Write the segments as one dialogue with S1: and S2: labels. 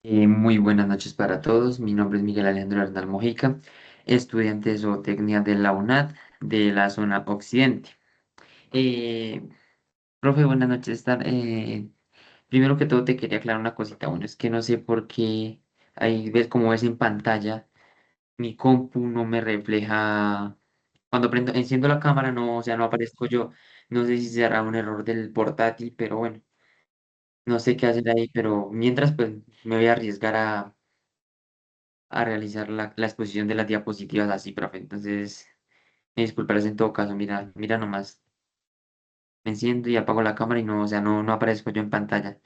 S1: Muy buenas noches para todos. Mi nombre es Miguel Alejandro Bernal Mojica, estudiante de zootecnia de la UNAD de la zona occidente. Eh, Profe, buenas noches. Primero que todo te quería aclarar una cosita. Bueno, es que no sé por qué ahí ves como ves en pantalla, mi compu no me refleja. Cuando enciendo la cámara, no, o sea, no aparezco yo. No sé si será un error del portátil, pero bueno, no sé qué hacer ahí, pero mientras pues me voy a arriesgar a realizar la exposición de las diapositivas así, profe. Entonces, me disculparás en todo caso. Mira, mira nomás, me enciendo y apago la cámara y no, o sea, no aparezco yo en pantalla.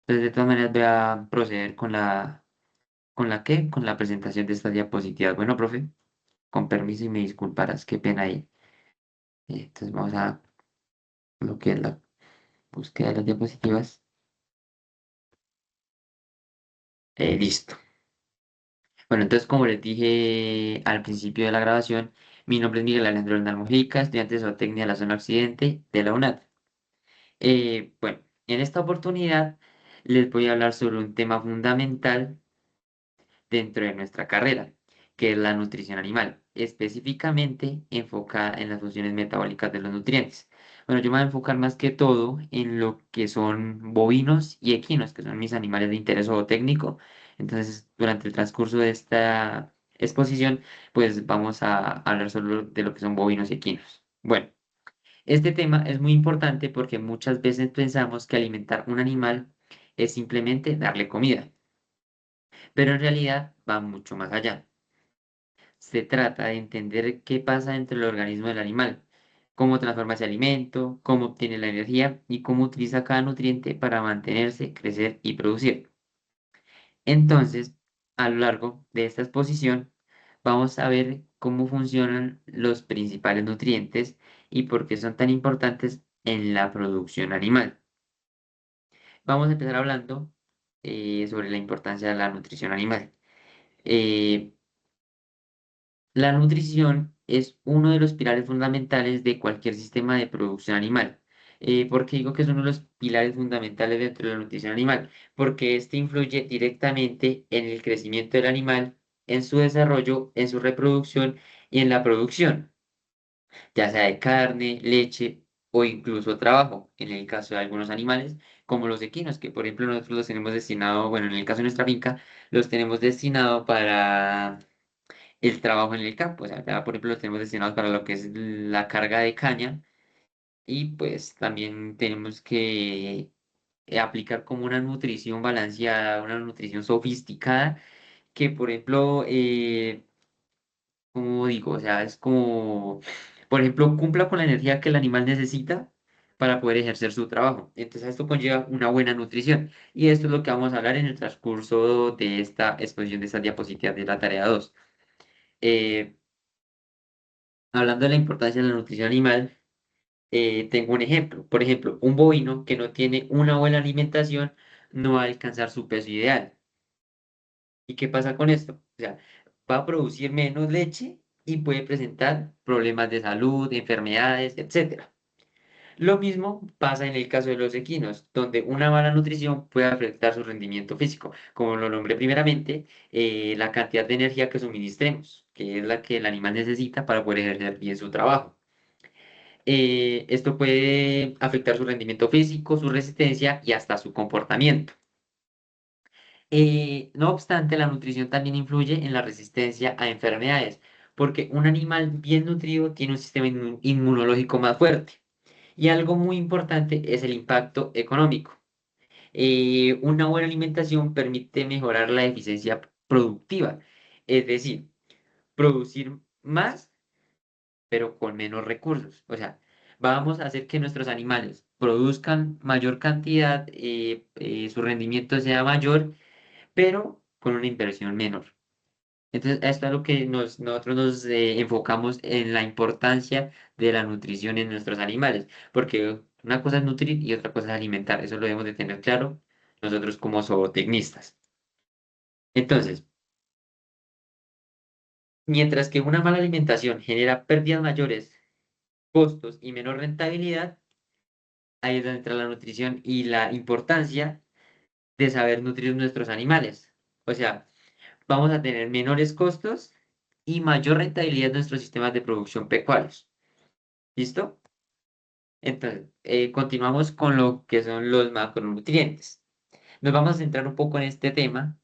S1: Entonces, de todas maneras, voy a proceder con la presentación de estas diapositivas. Bueno, profe, con permiso y me disculparás, qué pena ahí. Entonces, vamos a lo que es la búsqueda de las diapositivas. Listo. Bueno, entonces, como les dije al principio de la grabación, mi nombre es Miguel Alejandro Bernal Mojica, estudiante de zootecnia de la zona occidente de la UNAD. Bueno, en esta oportunidad les voy a hablar sobre un tema fundamental dentro de nuestra carrera, que es la nutrición animal, específicamente enfocada en las funciones metabólicas de los nutrientes. Bueno, yo me voy a enfocar más que todo en lo que son bovinos y equinos, que son mis animales de interés zootécnico. Entonces, durante el transcurso de esta exposición, pues vamos a hablar solo de lo que son bovinos y equinos. Bueno. Este tema es muy importante porque muchas veces pensamos que alimentar un animal es simplemente darle comida, pero en realidad va mucho más allá. Se trata de entender qué pasa dentro del organismo del animal, cómo transforma ese alimento, cómo obtiene la energía y cómo utiliza cada nutriente para mantenerse, crecer y producir. Entonces, a lo largo de esta exposición, vamos a ver cómo funcionan los principales nutrientes y por qué son tan importantes en la producción animal. Vamos a empezar hablando sobre la importancia de la nutrición animal. Eh, la nutrición es uno de los pilares fundamentales de cualquier sistema de producción animal. ¿Por qué digo que es uno de los pilares fundamentales dentro de la nutrición animal? Porque este influye directamente en el crecimiento del animal, en su desarrollo, en su reproducción y en la producción, ya sea de carne, leche o incluso trabajo, en el caso de algunos animales, como los equinos, que por ejemplo nosotros los tenemos destinado, bueno, en el caso de nuestra finca, los tenemos destinado para el trabajo en el campo, o sea, ya, por ejemplo los tenemos destinados para lo que es la carga de caña y pues también tenemos que aplicar como una nutrición balanceada, una nutrición sofisticada, que por ejemplo, como digo, o sea, es como, por ejemplo, cumpla con la energía que el animal necesita para poder ejercer su trabajo. Entonces, esto conlleva una buena nutrición. Y esto es lo que vamos a hablar en el transcurso de esta exposición de estas diapositivas de la tarea 2. Eh, Hablando de la importancia de la nutrición animal, tengo un ejemplo. Por ejemplo, un bovino que no tiene una buena alimentación no va a alcanzar su peso ideal. ¿Y qué pasa con esto? O sea, va a producir menos leche y puede presentar problemas de salud, enfermedades, etcétera. Lo mismo pasa en el caso de los equinos, donde una mala nutrición puede afectar su rendimiento físico. Como lo nombré primeramente, la cantidad de energía que suministremos, que es la que el animal necesita para poder ejercer bien su trabajo. Esto puede afectar su rendimiento físico, su resistencia y hasta su comportamiento. No obstante, la nutrición también influye en la resistencia a enfermedades, porque un animal bien nutrido tiene un sistema inmunológico más fuerte. Y algo muy importante es el impacto económico. Una buena alimentación permite mejorar la eficiencia productiva, es decir, producir más, pero con menos recursos. O sea, vamos a hacer que nuestros animales produzcan mayor cantidad, su rendimiento sea mayor, pero con una inversión menor. Entonces, esto es lo que nosotros nos enfocamos en la importancia de la nutrición en nuestros animales, porque una cosa es nutrir y otra cosa es alimentar. Eso lo debemos de tener claro nosotros como zootecnistas. Entonces, mientras que una mala alimentación genera pérdidas mayores, costos y menor rentabilidad, ahí es donde entra la nutrición y la importancia de saber nutrir nuestros animales. O sea, vamos a tener menores costos y mayor rentabilidad en nuestros sistemas de producción pecuarios. ¿Listo? Entonces, continuamos con lo que son los macronutrientes. Nos vamos a centrar un poco en este tema,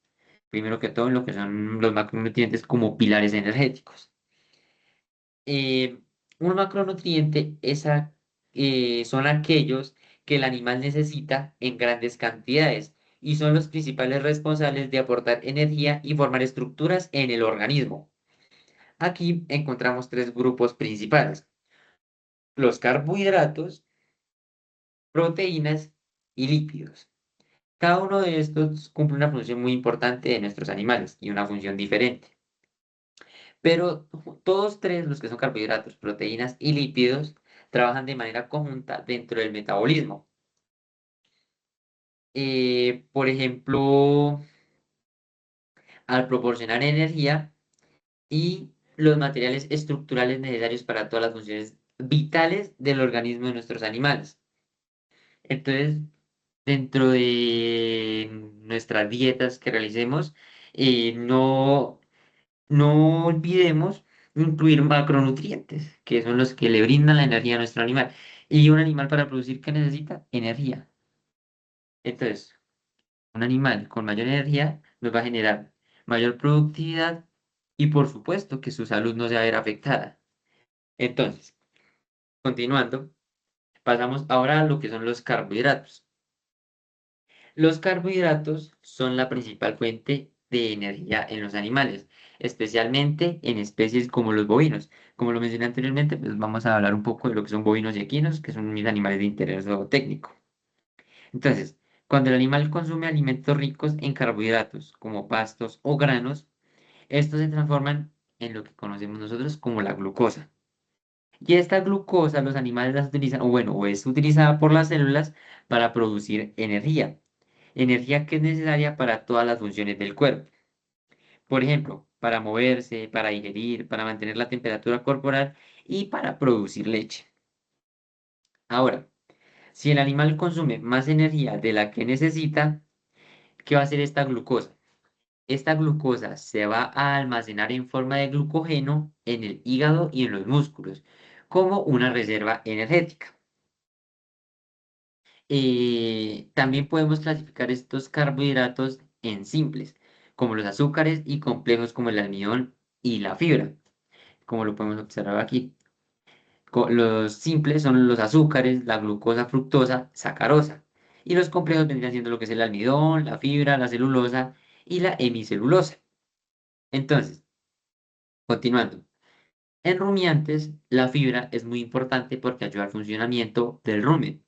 S1: primero que todo en lo que son los macronutrientes como pilares energéticos. Eh, un macronutriente son aquellos que el animal necesita en grandes cantidades y son los principales responsables de aportar energía y formar estructuras en el organismo. Aquí encontramos tres grupos principales: los carbohidratos, proteínas y lípidos. Cada uno de estos cumple una función muy importante en nuestros animales y una función diferente. Pero todos tres, los que son carbohidratos, proteínas y lípidos, trabajan de manera conjunta dentro del metabolismo. Por ejemplo, al proporcionar energía y los materiales estructurales necesarios para todas las funciones vitales del organismo de nuestros animales. Entonces, dentro de nuestras dietas que realicemos, no olvidemos incluir macronutrientes, que son los que le brindan la energía a nuestro animal. Y un animal para producir, ¿qué necesita? Energía. Entonces, un animal con mayor energía nos va a generar mayor productividad y por supuesto que su salud no se va a ver afectada. Entonces, continuando, pasamos ahora a lo que son los carbohidratos. Los carbohidratos son la principal fuente de energía en los animales, especialmente en especies como los bovinos. Como lo mencioné anteriormente, pues vamos a hablar un poco de lo que son bovinos y equinos, que son mis animales de interés zootécnico. Entonces, cuando el animal consume alimentos ricos en carbohidratos, como pastos o granos, estos se transforman en lo que conocemos nosotros como la glucosa. Y esta glucosa los animales las utilizan, o bueno, o es utilizada por las células para producir energía, energía que es necesaria para todas las funciones del cuerpo. Por ejemplo, para moverse, para digerir, para mantener la temperatura corporal y para producir leche. Ahora, si el animal consume más energía de la que necesita, ¿qué va a hacer esta glucosa? Esta glucosa se va a almacenar en forma de glucógeno en el hígado y en los músculos, como una reserva energética. También podemos clasificar estos carbohidratos en simples, como los azúcares, y complejos como el almidón y la fibra, como lo podemos observar aquí. Los simples son los azúcares, la glucosa, fructosa, sacarosa. Y los complejos vendrían siendo lo que es el almidón, la fibra, la celulosa y la hemicelulosa. Entonces, continuando. En rumiantes, la fibra es muy importante porque ayuda al funcionamiento del rumen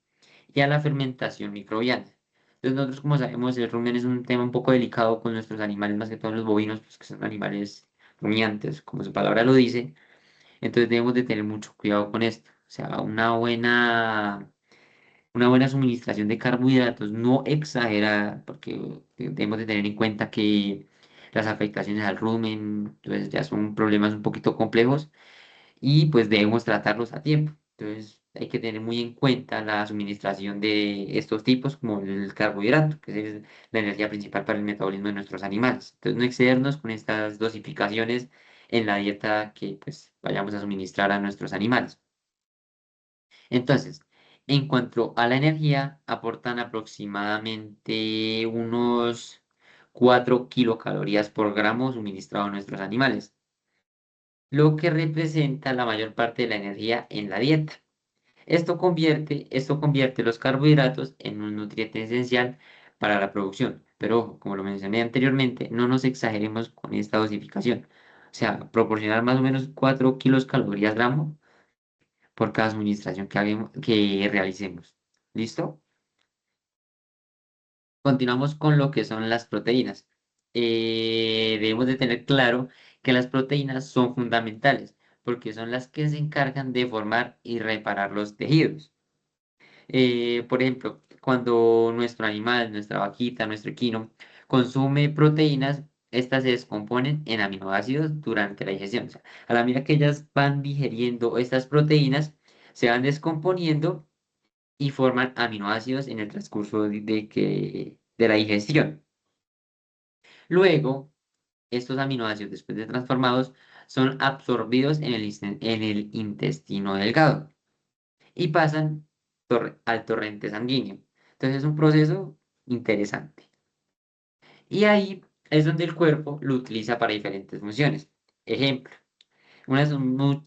S1: y a la fermentación microbiana. Entonces, nosotros, como sabemos, el rumen es un tema un poco delicado con nuestros animales, más que todos los bovinos, pues, que son animales rumiantes, como su palabra lo dice. Entonces, debemos de tener mucho cuidado con esto. O sea, una buena suministración de carbohidratos, no exagerada, porque debemos de tener en cuenta que las afectaciones al rumen, entonces ya son problemas un poquito complejos y pues debemos tratarlos a tiempo. Entonces hay que tener muy en cuenta la suministración de estos tipos como el carbohidrato, que es la energía principal para el metabolismo de nuestros animales. Entonces no excedernos con estas dosificaciones en la dieta que pues vayamos a suministrar a nuestros animales. Entonces, en cuanto a la energía, aportan aproximadamente unos 4 kilocalorías por gramo suministrado a nuestros animales, lo que representa la mayor parte de la energía en la dieta. Esto convierte los carbohidratos en un nutriente esencial para la producción. Pero ojo, como lo mencioné anteriormente, no nos exageremos con esta dosificación. O sea, proporcionar más o menos 4 kilos calorías gramo por cada administración que realicemos. ¿Listo? Continuamos con lo que son las proteínas. Debemos de tener claro que las proteínas son fundamentales porque son las que se encargan de formar y reparar los tejidos. Por ejemplo, cuando nuestro animal, nuestra vaquita, nuestro equino, consume proteínas, estas se descomponen en aminoácidos durante la digestión. O sea, a la medida que ellas van digeriendo estas proteínas, se van descomponiendo y forman aminoácidos en el transcurso de la digestión. Luego, estos aminoácidos, después de transformados, son absorbidos en el intestino delgado y pasan al torrente sanguíneo. Entonces es un proceso interesante. Y ahí es donde el cuerpo lo utiliza para diferentes funciones. Ejemplo, una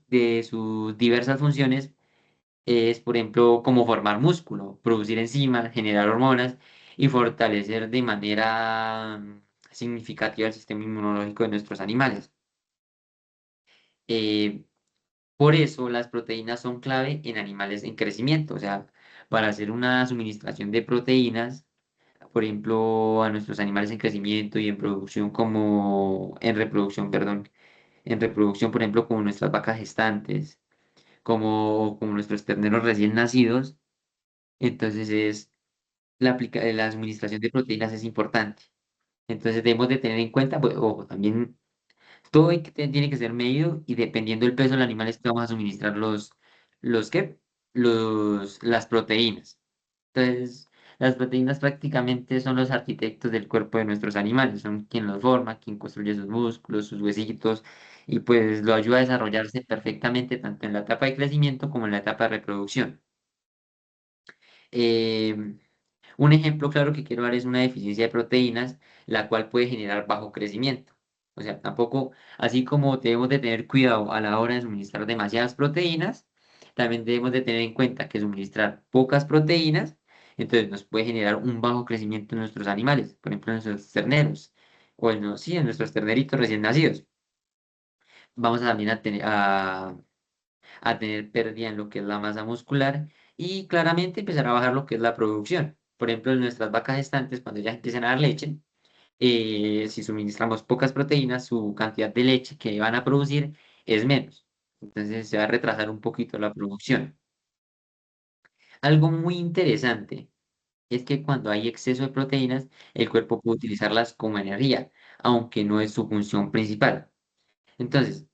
S1: de sus diversas funciones es, por ejemplo, como formar músculo, producir enzimas, generar hormonas y fortalecer de manera significativa el sistema inmunológico de nuestros animales. Eh, por eso las proteínas son clave en animales en crecimiento, o sea, para hacer una suministración de proteínas, por ejemplo, a nuestros animales en crecimiento y en producción como, en reproducción, perdón, en reproducción, por ejemplo, como nuestras vacas gestantes, como nuestros terneros recién nacidos, entonces la administración de proteínas es importante. Entonces debemos de tener en cuenta, pues, ojo, también todo tiene que ser medido y dependiendo del peso del animal es que vamos a suministrar ¿qué? Las proteínas. Entonces, las proteínas prácticamente son los arquitectos del cuerpo de nuestros animales, son quien los forma, quien construye sus músculos, sus huesitos, y pues lo ayuda a desarrollarse perfectamente tanto en la etapa de crecimiento como en la etapa de reproducción. Em, un ejemplo claro que quiero dar es una deficiencia de proteínas, la cual puede generar bajo crecimiento. O sea, tampoco, así como debemos de tener cuidado a la hora de suministrar demasiadas proteínas, también debemos de tener en cuenta que suministrar pocas proteínas, entonces nos puede generar un bajo crecimiento en nuestros animales, por ejemplo, en nuestros terneros, o sí, en nuestros terneritos recién nacidos. Vamos también a tener pérdida en lo que es la masa muscular y claramente empezar a bajar lo que es la producción. Por ejemplo, en nuestras vacas gestantes, cuando ya empiezan a dar leche, si suministramos pocas proteínas, su cantidad de leche que van a producir es menos. Entonces se va a retrasar un poquito la producción. Algo muy interesante es que cuando hay exceso de proteínas, el cuerpo puede utilizarlas como energía, aunque no es su función principal. Entonces,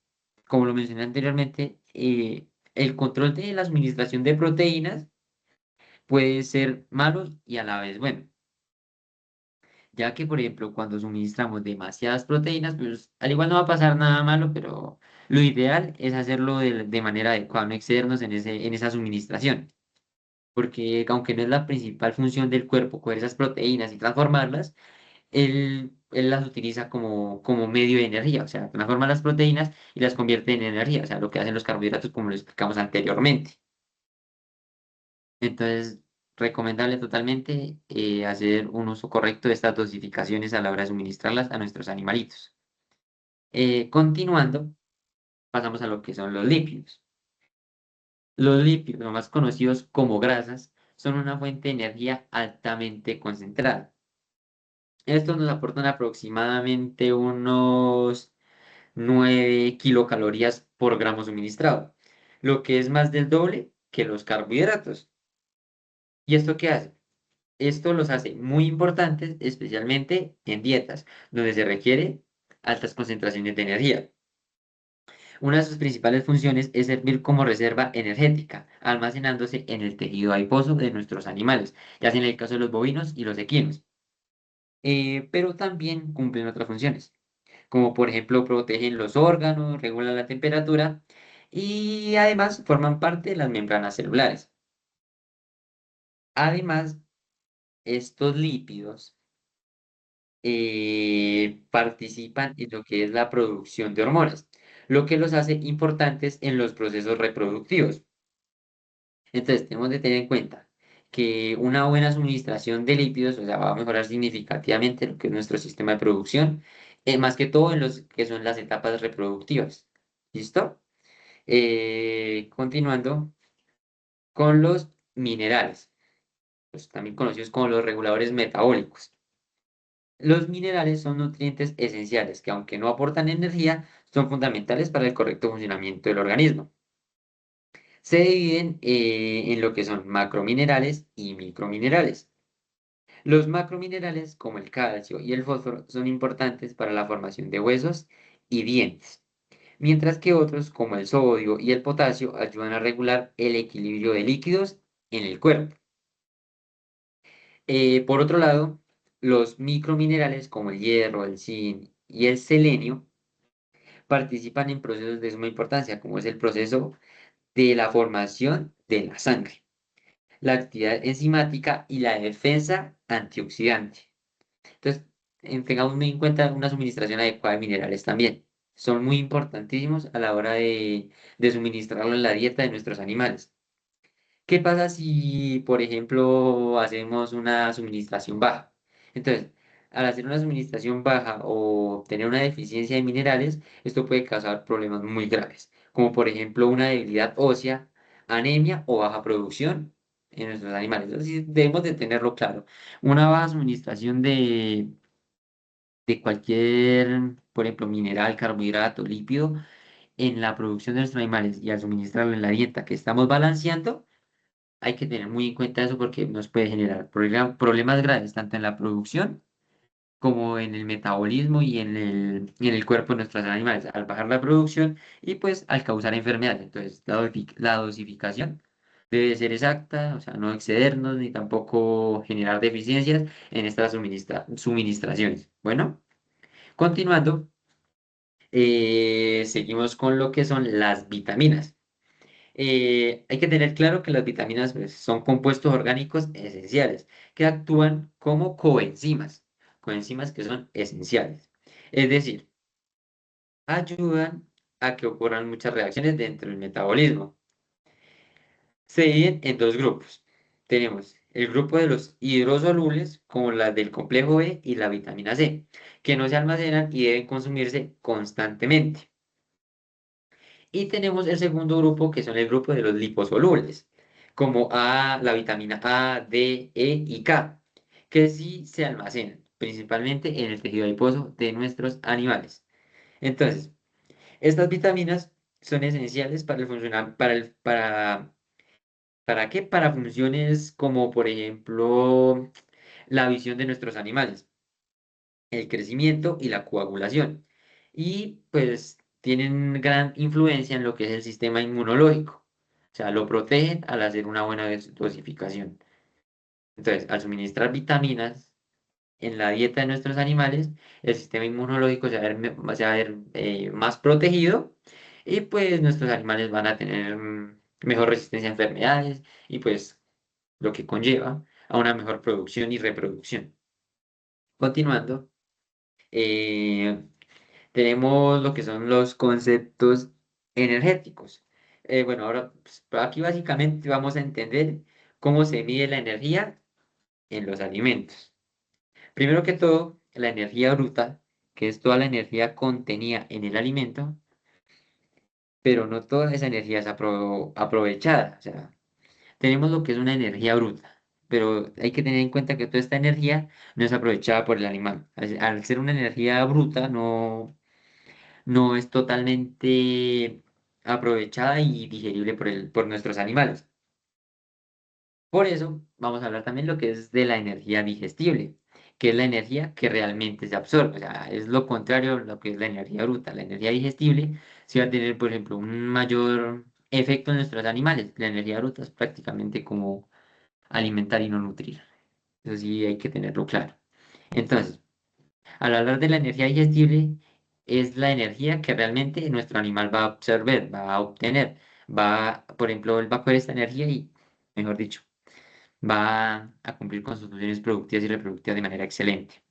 S1: como lo mencioné anteriormente, el control de la administración de proteínas puede ser malo y a la vez bueno, ya que, por ejemplo, cuando suministramos demasiadas proteínas, pues al igual no va a pasar nada malo, pero lo ideal es hacerlo de manera adecuada, no excedernos en esa suministración, porque aunque no es la principal función del cuerpo coger esas proteínas y transformarlas, él las utiliza como medio de energía, o sea, transforma las proteínas y las convierte en energía, o sea, lo que hacen los carbohidratos como lo explicamos anteriormente. Entonces, recomendable totalmente hacer un uso correcto de estas dosificaciones a la hora de suministrarlas a nuestros animalitos. Continuando, pasamos a lo que son los lípidos. Los lípidos, los más conocidos como grasas, son una fuente de energía altamente concentrada. Estos nos aportan aproximadamente unos 9 kilocalorías por gramo suministrado, lo que es más del doble que los carbohidratos. ¿Y esto qué hace? Esto los hace muy importantes, especialmente en dietas, donde se requiere altas concentraciones de energía. Una de sus principales funciones es servir como reserva energética, almacenándose en el tejido adiposo de nuestros animales, ya sea en el caso de los bovinos y los equinos. Pero también cumplen otras funciones, como por ejemplo protegen los órganos, regulan la temperatura y además forman parte de las membranas celulares. Además, estos lípidos participan en lo que es la producción de hormonas, lo que los hace importantes en los procesos reproductivos. Entonces, tenemos que tener en cuenta que una buena suministración de lípidos, o sea, va a mejorar significativamente lo que es nuestro sistema de producción, más que todo en los que son las etapas reproductivas. ¿Listo? Continuando con los minerales, pues también conocidos como los reguladores metabólicos. Los minerales son nutrientes esenciales que, aunque no aportan energía, son fundamentales para el correcto funcionamiento del organismo. Se dividen en lo que son macrominerales y microminerales. Los macrominerales, como el calcio y el fósforo, son importantes para la formación de huesos y dientes, mientras que otros, como el sodio y el potasio, ayudan a regular el equilibrio de líquidos en el cuerpo. Por otro lado, los microminerales como el hierro, el zinc y el selenio participan en procesos de suma importancia, como es el proceso de la formación de la sangre, la actividad enzimática y la defensa antioxidante. Entonces, tengamos muy en cuenta una suministración adecuada de minerales también. Son muy importantísimos a la hora de suministrarlo en la dieta de nuestros animales. ¿Qué pasa si, por ejemplo, hacemos una suministración baja? Entonces, al hacer una suministración baja o tener una deficiencia de minerales, esto puede causar problemas muy graves, como por ejemplo una debilidad ósea, anemia o baja producción en nuestros animales. Entonces, sí, debemos de tenerlo claro. Una baja suministración de cualquier, por ejemplo, mineral, carbohidrato, lípido en la producción de nuestros animales y al suministrarlo en la dieta que estamos balanceando, hay que tener muy en cuenta eso porque nos puede generar problemas graves tanto en la producción como en el metabolismo y en el cuerpo de nuestros animales al bajar la producción y pues al causar enfermedades. Entonces, la dosificación debe ser exacta, o sea, no excedernos ni tampoco generar deficiencias en estas suministraciones. Bueno, continuando, seguimos con lo que son las vitaminas. Hay que tener claro que las vitaminas pues, son compuestos orgánicos esenciales que actúan como coenzimas que son esenciales. Es decir, ayudan a que ocurran muchas reacciones dentro del metabolismo. Se dividen en dos grupos. Tenemos el grupo de los hidrosolubles, como las del complejo B y la vitamina C, que no se almacenan y deben consumirse constantemente. Y tenemos el segundo grupo, que son el grupo de los liposolubles, como la vitamina A, D, E y K, que sí se almacenan, principalmente en el tejido adiposo de nuestros animales. Entonces, estas vitaminas son esenciales para el funcionar, ¿para qué? Para funciones como, por ejemplo, la visión de nuestros animales, el crecimiento y la coagulación. Y pues tienen gran influencia en lo que es el sistema inmunológico. O sea, lo protegen al hacer una buena dosificación. Entonces, al suministrar vitaminas en la dieta de nuestros animales, el sistema inmunológico se va a ver más protegido y pues nuestros animales van a tener mejor resistencia a enfermedades y pues lo que conlleva a una mejor producción y reproducción. Continuando. eh, Tenemos lo que son los conceptos energéticos. Bueno, ahora pues, aquí básicamente vamos a entender cómo se mide la energía en los alimentos. Primero que todo, la energía bruta, que es toda la energía contenida en el alimento, pero no toda esa energía es aprovechada. O sea, tenemos lo que es una energía bruta, pero hay que tener en cuenta que toda esta energía no es aprovechada por el animal. Al ser una energía bruta, no es totalmente aprovechada y digerible por nuestros animales. Por eso vamos a hablar también lo que es de la energía digestible, que es la energía que realmente se absorbe. O sea, es lo contrario a lo que es la energía bruta. La energía digestible sí va a tener, por ejemplo, un mayor efecto en nuestros animales. La energía bruta es prácticamente como alimentar y no nutrir. Eso sí hay que tenerlo claro. Entonces, al hablar de la energía digestible, es la energía que realmente nuestro animal va a absorber, va a obtener. Por ejemplo, él va a coger esta energía y, mejor dicho, va a cumplir con sus funciones productivas y reproductivas de manera excelente.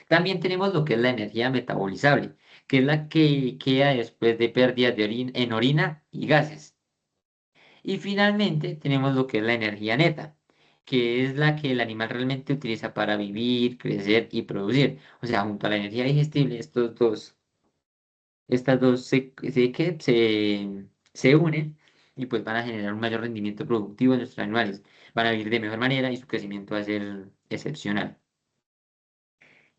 S1: También tenemos lo que es la energía metabolizable, que es la que queda después de pérdidas en orina y gases. Y finalmente tenemos lo que es la energía neta, que es la que el animal realmente utiliza para vivir, crecer y producir. O sea, junto a la energía digestible, estas dos se unen y pues van a generar un mayor rendimiento productivo en nuestros animales. Van a vivir de mejor manera y su crecimiento va a ser excepcional.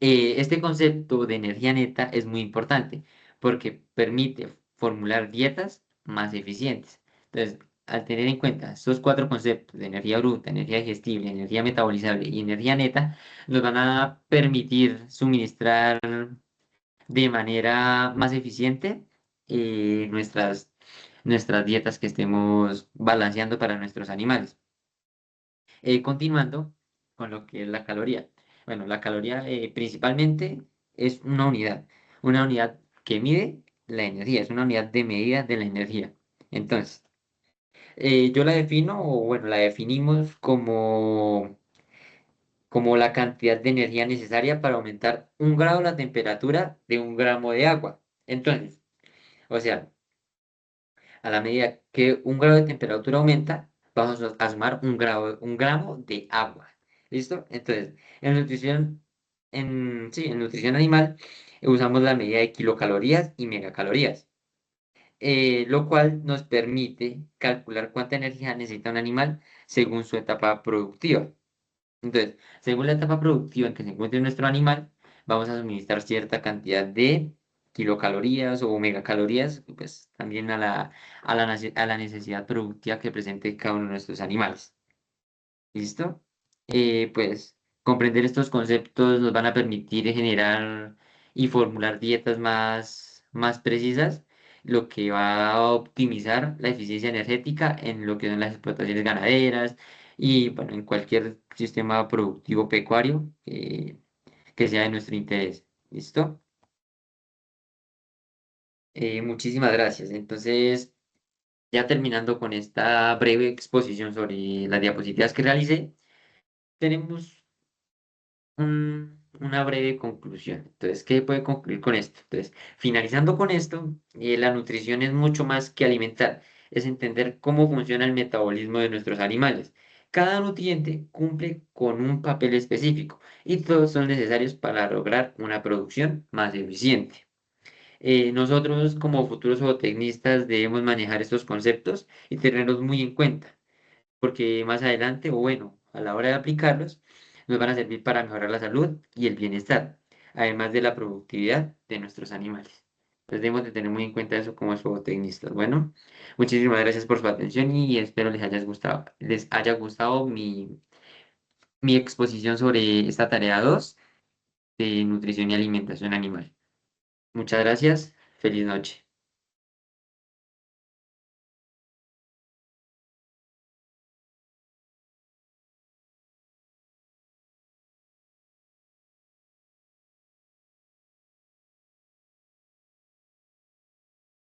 S1: Este concepto de energía neta es muy importante porque permite formular dietas más eficientes. Entonces, al tener en cuenta estos cuatro conceptos de energía bruta, energía digestible, energía metabolizable y energía neta, nos van a permitir suministrar de manera más eficiente nuestras dietas que estemos balanceando para nuestros animales. Continuando con lo que es la caloría. Bueno, la caloría principalmente es una unidad que mide la energía, es una unidad de medida de la energía. Entonces, yo la defino, o bueno, la definimos como la cantidad de energía necesaria para aumentar 1 grado la temperatura de 1 gramo de agua. Entonces, o sea, a la medida que 1 grado de temperatura aumenta, vamos a sumar 1 gramo de agua. ¿Listo? Entonces, en nutrición, sí, en nutrición animal usamos la medida de kilocalorías y megacalorías, lo cual nos permite calcular cuánta energía necesita un animal según su etapa productiva. Entonces, según la etapa productiva en que se encuentre nuestro animal, vamos a suministrar cierta cantidad de kilocalorías o megacalorías, pues también a la necesidad productiva que presente cada uno de nuestros animales. ¿Listo? Pues comprender estos conceptos nos van a permitir generar y formular dietas más precisas, lo que va a optimizar la eficiencia energética en lo que son las explotaciones ganaderas y bueno, en cualquier sistema productivo pecuario que sea de nuestro interés. ¿Listo? Muchísimas gracias. Entonces, ya terminando con esta breve exposición sobre las diapositivas que realicé, tenemos una breve conclusión. Entonces, ¿qué puede concluir con esto? Entonces, finalizando con esto, la nutrición es mucho más que alimentar, es entender cómo funciona el metabolismo de nuestros animales. Cada nutriente cumple con un papel específico y todos son necesarios para lograr una producción más eficiente. Nosotros como futuros zootecnistas debemos manejar estos conceptos y tenerlos muy en cuenta porque más adelante, o bueno, a la hora de aplicarlos, nos van a servir para mejorar la salud y el bienestar, además de la productividad de nuestros animales. Entonces debemos de tener muy en cuenta eso como zootecnistas. Bueno, muchísimas gracias por su atención y espero les haya gustado mi exposición sobre esta tarea 2 de nutrición y alimentación animal. Muchas gracias. Feliz noche.